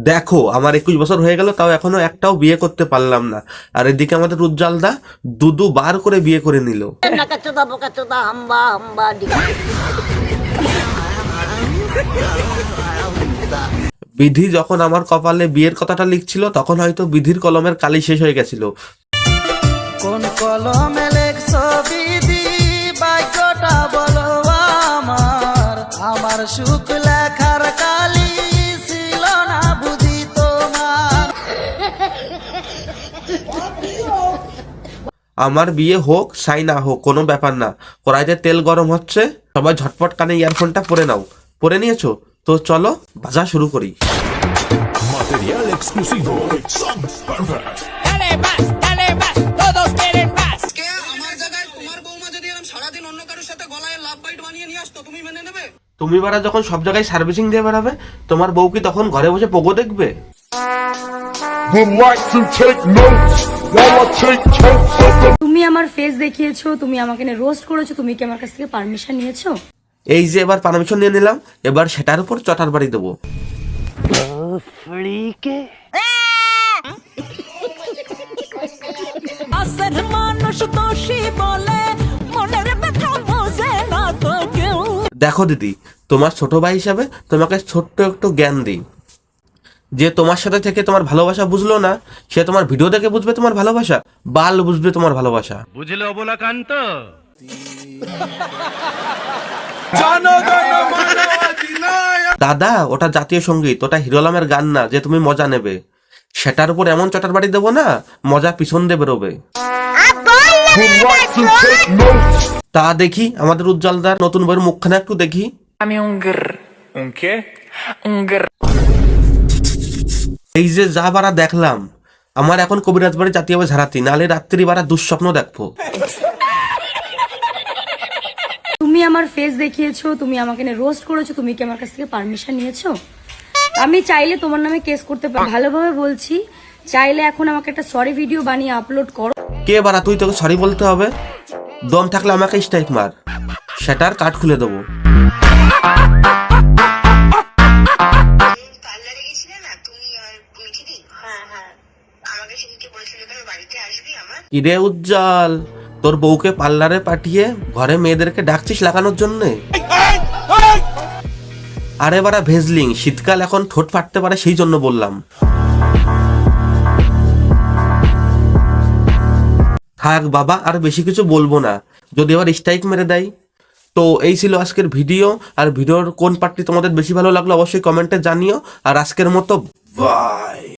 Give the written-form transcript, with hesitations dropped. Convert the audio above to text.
দেখো আমার 21 বছর হয়ে গেল, তাও এখনো একটাও বিয়ে করতে পারলাম না। আর এদিকে আমাদের উজ্জ্বলদা বার করে বিয়ে করে নিল। বিধি যখন আমার কপালে বিয়ের কথাটা লিখছিল, তখন হয়তো বিধির কলমের কালি শেষ হয়ে গেছিল। কোন কলমে লেখছো বিধি, বাক্যটা বলো আমার। আমার সুখ লেখার কালি ছিল না বুঝি তোমার। আমার বিয়ে হোক সাই না হোক কোনো ব্যাপার না, কড়াইতে তেল গরম হচ্ছে, সবাই ঝটপট কানে ইয়ারফোনটা পরে নাও। পরে নিয়েছো তো চলো বাজা শুরু করি। Material exclusivo. Songs Perfect. Dale más, todos quieren más. আমার জায়গায় তোমার বৌমা যদি এরকম সারাদিন অন্য কারোর সাথে গলায় লাভ বাইট বানিয়ে নিয়ে আসতো, তুমি মেনে নেবে? তুমি বারা যখন সব জায়গায় সার্ভিসিং দিয়ে বেড়াবে, তোমার বউ কি তখন ঘরে বসে পোগো দেখবে? Would like to take notes while I take totes of the তুমি আমার ফেস দেখিয়েছো, তুমি আমাকে রোস্ট করেছো, তুমি কি আমার কাছ থেকে পারমিশন নিয়েছো? এই যে এবার পারমিশন নিয়ে নিলাম, এবার সেটার উপর চটার বাড়ি দেবো। আসের মানুষ দোষী বলে মনের ব্যথা বোঝে না তো কেউ। দেখো দিদি, তোমার ছোট ভাই হিসাবে তোমাকে ছোট্ট একটু জ্ঞান দিই। যে তোমার সাথে থেকে তোমার ভালোবাসা বুঝলো না, সে তোমার ভিডিও দেখে বুঝবে তোমার ভালোবাসা, বাল বুঝবে তোমার ভালোবাসা। বুঝলে অবলাকান্ত? দাদা ওটা জাতীয় সঙ্গীত, ওটা হিরো আলমের গান না যে তুমি মজা নেবে। সেটার উপর এমন চটার বাড়ি দেবো না, মজা পিছন দিয়ে বেরোবে। would like to take notes. তা দেখি আমাদের উজ্জ্বলদার নতুন বইয়ের মুখখানা একটু দেখি। এই যে যা বারা দেখলাম, আমার এখন কবিরাজ বাড়ি জাতীয় হবে ঝাড়াতি, নালে রাত্রি বারা দুঃস্বপ্ন দেখবো। তুমি আমার ফেস দেখিয়েছো, তুমি আমাকে রোস্ট করেছো, তুমি কি আমার কাছ থেকে পারমিশন নিয়েছো? আমি চাইলে তোমার নামে কেস করতে পারি। ভালোভাবে বলছি, চাইলে এখন আমাকে একটা সরি ভিডিও বানিয়ে আপলোড করো। কে বারা তুই, তোকে সরি বলতে হবে? দম থাকলে আমাকে স্ট্রাইক মার, সেটার কাট খুলে দেবো। পার্লারে গেছিলে না তুমি আর মিঠিদি? আমাকে সেদিনকে বলেছিলে তুমি বাড়িতে আসবি আমার। কিরে উজ্জ্বল, তোর বউকে পার্লারে পাঠিয়ে ঘরে মেয়েদেরকে ডাকছিস লাগানোর জন্যে? আরে বারা ভেজলিং, শীতকাল এখন ঠোঁট ফাটতে পারে সেই জন্য বললাম। থাক বাবা, আর বেশি কিছু বলবো না, যদি আবার স্ট্রাইক মেরে দেয়। তো এই ছিল আজকের ভিডিও। আর ভিডিওর কোন পার্টটি তোমাদের বেশি ভালো লাগলো অবশ্যই কমেন্টে জানিও। আর আজকের মতো বাই।